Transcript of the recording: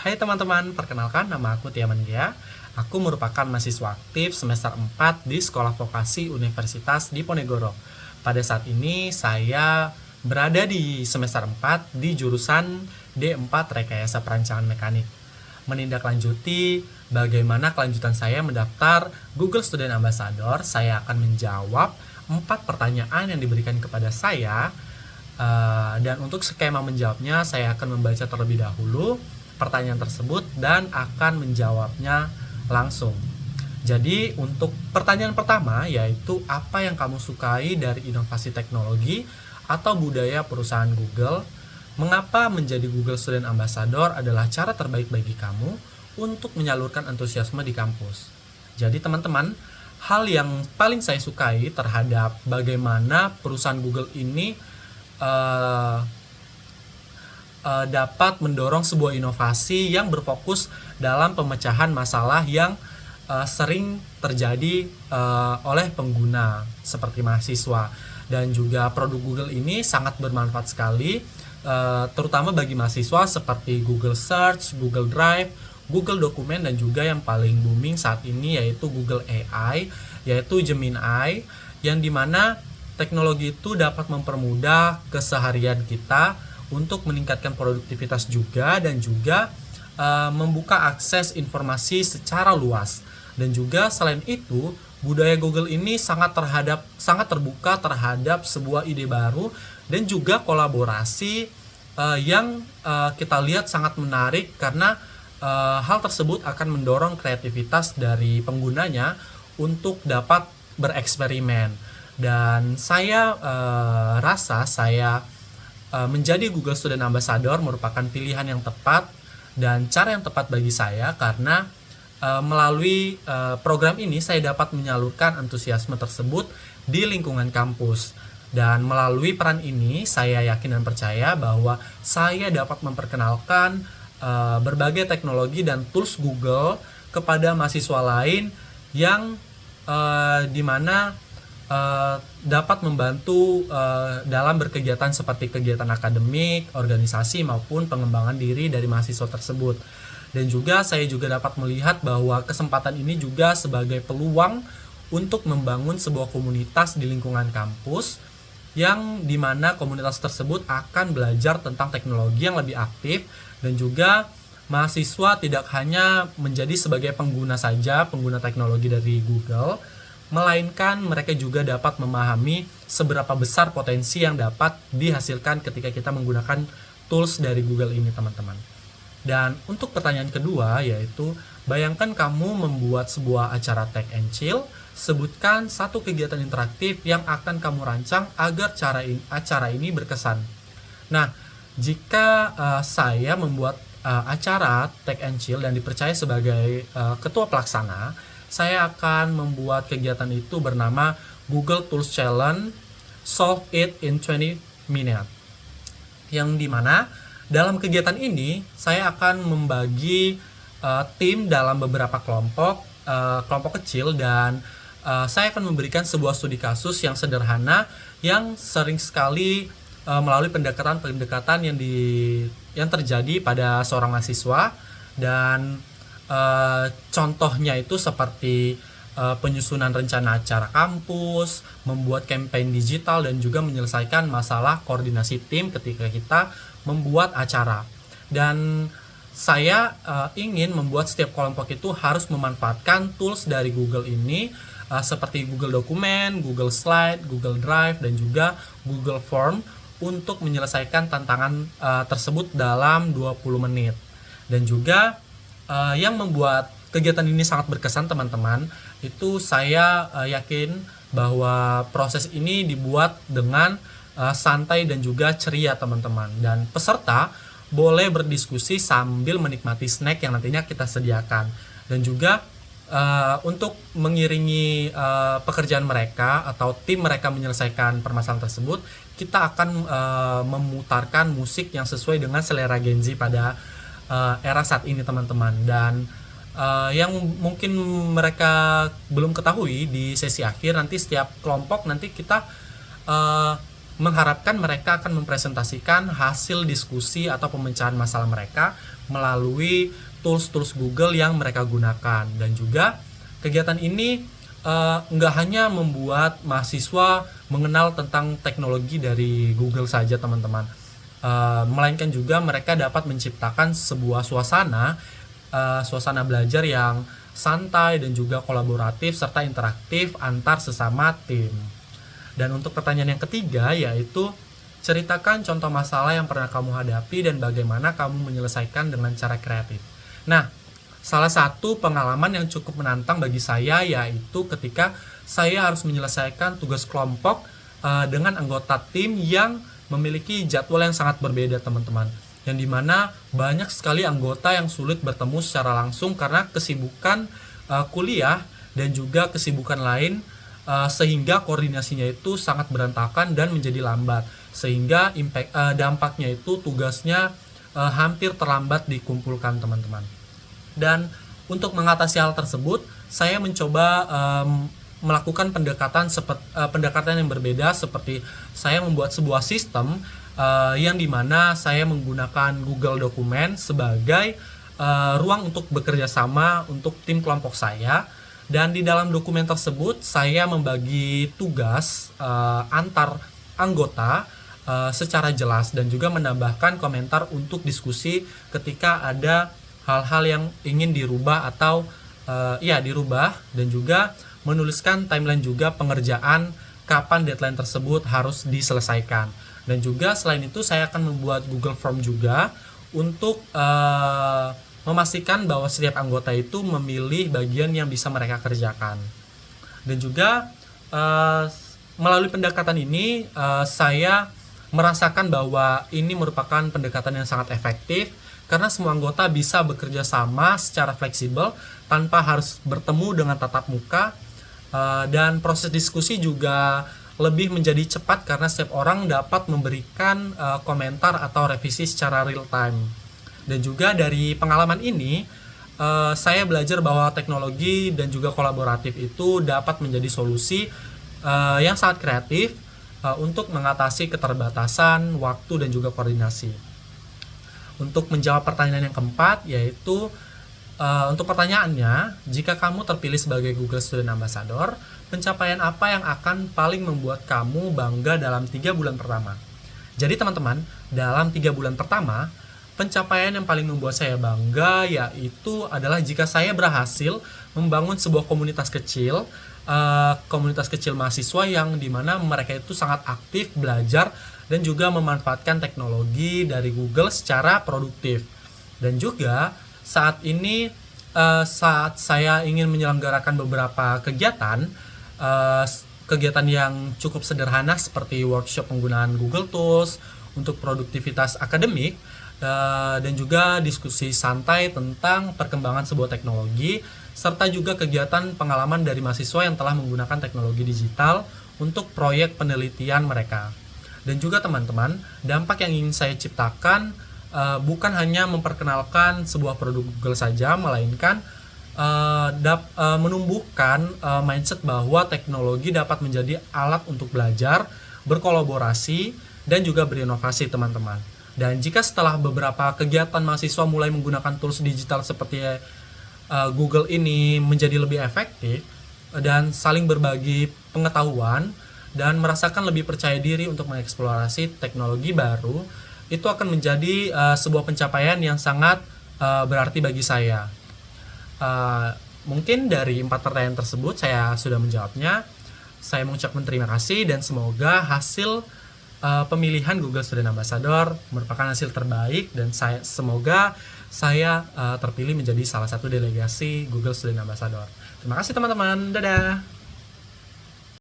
Hai teman-teman, perkenalkan nama aku Tia Manggia. Aku merupakan mahasiswa aktif semester 4 di Sekolah Vokasi Universitas Diponegoro. Pada saat ini saya berada di semester 4 di jurusan D4 Rekayasa Perancangan Mekanik. Menindaklanjuti bagaimana kelanjutan saya mendaftar Google Student Ambassador, saya akan menjawab 4 pertanyaan yang diberikan kepada saya. Dan untuk skema menjawabnya, saya akan membaca terlebih dahulu pertanyaan tersebut dan akan menjawabnya langsung. Jadi untuk pertanyaan pertama, yaitu apa yang kamu sukai dari inovasi teknologi atau budaya perusahaan Google? Mengapa menjadi Google Student Ambassador adalah cara terbaik bagi kamu untuk menyalurkan antusiasme di kampus? Jadi teman-teman, hal yang paling saya sukai terhadap bagaimana perusahaan Google ini dapat mendorong sebuah inovasi yang berfokus dalam pemecahan masalah yang sering terjadi oleh pengguna seperti mahasiswa, dan juga produk Google ini sangat bermanfaat sekali terutama bagi mahasiswa seperti Google Search, Google Drive, Google Dokumen, dan juga yang paling booming saat ini yaitu Google AI, yaitu Gemini, yang dimana teknologi itu dapat mempermudah keseharian kita untuk meningkatkan produktivitas juga, dan juga membuka akses informasi secara luas. Dan juga selain itu, budaya Google ini sangat terbuka terhadap sebuah ide baru dan juga kolaborasi yang kita lihat sangat menarik, karena hal tersebut akan mendorong kreativitas dari penggunanya untuk dapat bereksperimen. Dan saya rasa menjadi Google Student Ambassador merupakan pilihan yang tepat dan cara yang tepat bagi saya, karena melalui program ini saya dapat menyalurkan antusiasme tersebut di lingkungan kampus. Dan melalui peran ini saya yakin dan percaya bahwa saya dapat memperkenalkan berbagai teknologi dan tools Google kepada mahasiswa lain yang dimana dapat membantu dalam berkegiatan seperti kegiatan akademik, organisasi, maupun pengembangan diri dari mahasiswa tersebut. Dan juga saya juga dapat melihat bahwa kesempatan ini juga sebagai peluang untuk membangun sebuah komunitas di lingkungan kampus, yang dimana komunitas tersebut akan belajar tentang teknologi yang lebih aktif, dan juga mahasiswa tidak hanya menjadi sebagai pengguna saja, pengguna teknologi dari Google, melainkan mereka juga dapat memahami seberapa besar potensi yang dapat dihasilkan ketika kita menggunakan tools dari Google ini, teman-teman. Dan untuk pertanyaan kedua, yaitu bayangkan kamu membuat sebuah acara Tech and Chill, sebutkan satu kegiatan interaktif yang akan kamu rancang agar acara ini berkesan. Nah, jika saya membuat acara Tech and Chill dan dipercaya sebagai ketua pelaksana, saya akan membuat kegiatan itu bernama Google Tools Challenge Solve It in 20 Minutes, yang dimana dalam kegiatan ini saya akan membagi tim dalam beberapa kelompok kecil, dan saya akan memberikan sebuah studi kasus yang sederhana yang sering sekali melalui pendekatan yang terjadi pada seorang mahasiswa. Dan contohnya itu seperti penyusunan rencana acara kampus, membuat campaign digital, dan juga menyelesaikan masalah koordinasi tim ketika kita membuat acara. Dan saya ingin membuat setiap kelompok itu harus memanfaatkan tools dari Google ini seperti Google Dokumen, Google Slide, Google Drive, dan juga Google Form untuk menyelesaikan tantangan tersebut dalam 20 menit. Dan juga yang membuat kegiatan ini sangat berkesan, teman-teman, itu saya yakin bahwa proses ini dibuat dengan santai dan juga ceria, teman-teman. Dan peserta boleh berdiskusi sambil menikmati snack yang nantinya kita sediakan. Dan juga untuk mengiringi pekerjaan mereka atau tim mereka menyelesaikan permasalahan tersebut, kita akan memutarkan musik yang sesuai dengan selera Gen Z pada era saat ini, teman-teman. Dan yang mungkin mereka belum ketahui, di sesi akhir nanti setiap kelompok nanti kita mengharapkan mereka akan mempresentasikan hasil diskusi atau pemecahan masalah mereka melalui tools-tools Google yang mereka gunakan. Dan juga kegiatan ini nggak hanya membuat mahasiswa mengenal tentang teknologi dari Google saja teman-teman, melainkan juga mereka dapat menciptakan sebuah suasana belajar yang santai dan juga kolaboratif serta interaktif antar sesama tim. Dan untuk pertanyaan yang ketiga, yaitu ceritakan contoh masalah yang pernah kamu hadapi dan bagaimana kamu menyelesaikan dengan cara kreatif. Nah, salah satu pengalaman yang cukup menantang bagi saya yaitu ketika saya harus menyelesaikan tugas kelompok dengan anggota tim yang memiliki jadwal yang sangat berbeda teman-teman. Yang dimana banyak sekali anggota yang sulit bertemu secara langsung karena kesibukan kuliah dan juga kesibukan lain, sehingga koordinasinya itu sangat berantakan dan menjadi lambat, sehingga dampaknya itu tugasnya hampir terlambat dikumpulkan teman-teman. Dan untuk mengatasi hal tersebut, saya mencoba melakukan pendekatan yang berbeda, seperti saya membuat sebuah sistem yang dimana saya menggunakan Google Dokumen sebagai ruang untuk bekerja sama untuk tim kelompok saya. Dan di dalam dokumen tersebut saya membagi tugas antar anggota secara jelas dan juga menambahkan komentar untuk diskusi ketika ada hal-hal yang ingin dirubah atau dirubah, dan juga menuliskan timeline juga pengerjaan kapan deadline tersebut harus diselesaikan. Dan juga selain itu saya akan membuat Google Form juga untuk memastikan bahwa setiap anggota itu memilih bagian yang bisa mereka kerjakan. Dan juga melalui pendekatan ini saya merasakan bahwa ini merupakan pendekatan yang sangat efektif karena semua anggota bisa bekerja sama secara fleksibel tanpa harus bertemu dengan tatap muka, dan proses diskusi juga lebih menjadi cepat karena setiap orang dapat memberikan komentar atau revisi secara real time. Dan juga dari pengalaman ini saya belajar bahwa teknologi dan juga kolaboratif itu dapat menjadi solusi yang sangat kreatif untuk mengatasi keterbatasan waktu dan juga koordinasi. Untuk menjawab pertanyaan yang keempat, yaitu untuk pertanyaannya, jika kamu terpilih sebagai Google Student Ambassador, pencapaian apa yang akan paling membuat kamu bangga dalam 3 bulan pertama? Jadi teman-teman, dalam 3 bulan pertama, pencapaian yang paling membuat saya bangga yaitu adalah jika saya berhasil membangun sebuah komunitas kecil mahasiswa yang dimana mereka itu sangat aktif belajar dan juga memanfaatkan teknologi dari Google secara produktif. Dan juga saat ini saat saya ingin menyelenggarakan beberapa kegiatan yang cukup sederhana seperti workshop penggunaan Google Tools untuk produktivitas akademik, dan juga diskusi santai tentang perkembangan sebuah teknologi, serta juga kegiatan pengalaman dari mahasiswa yang telah menggunakan teknologi digital untuk proyek penelitian mereka. Dan juga teman-teman, dampak yang ingin saya ciptakan bukan hanya memperkenalkan sebuah produk Google saja, melainkan menumbuhkan mindset bahwa teknologi dapat menjadi alat untuk belajar, berkolaborasi, dan juga berinovasi teman-teman. Dan jika setelah beberapa kegiatan mahasiswa mulai menggunakan tools digital seperti Google ini menjadi lebih efektif dan saling berbagi pengetahuan dan merasakan lebih percaya diri untuk mengeksplorasi teknologi baru, itu akan menjadi sebuah pencapaian yang sangat berarti bagi saya. Mungkin dari 4 pertanyaan tersebut saya sudah menjawabnya. Saya mengucapkan terima kasih dan semoga hasil pemilihan Google Student Ambassador merupakan hasil terbaik, dan semoga saya terpilih menjadi salah satu delegasi Google Student Ambassador. Terima kasih teman-teman, dadah.